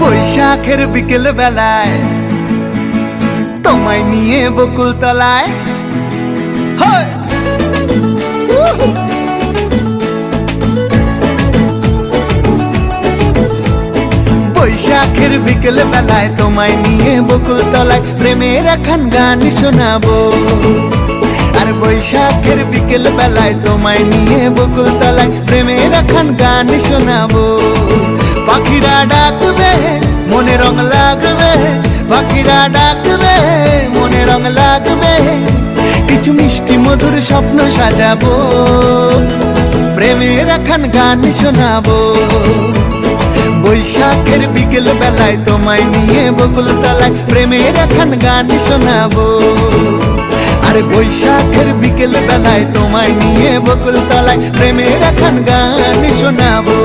বৈশাখের বিকেল বেলায় তোমায় নিয়ে বকুল তলায় বৈশাখের বিকেল বেলায় তোমায় নিয়ে বকুল তলায় প্রেমের এখন গান শোনাবো। আর বৈশাখের বিকেল বেলায় তোমায় নিয়ে বকুল তলায় প্রেমের এখন গান শোনাবো। পাখিরা ডাকবে মনে রং লাগবে, পাখিরা ডাকবে মনে রং লাগবে, কিছু মিষ্টি মধুর স্বপ্ন সাজাবো, প্রেমের এখন গান শোনাবো। বৈশাখের বিকেল বেলায় তোমায় নিয়ে বকুল তলায় প্রেমের এখন গান শোনাবো। আর বৈশাখের বিকেল বেলায় তোমায় নিয়ে বকুল তলায় প্রেমের এখন গান শোনাবো।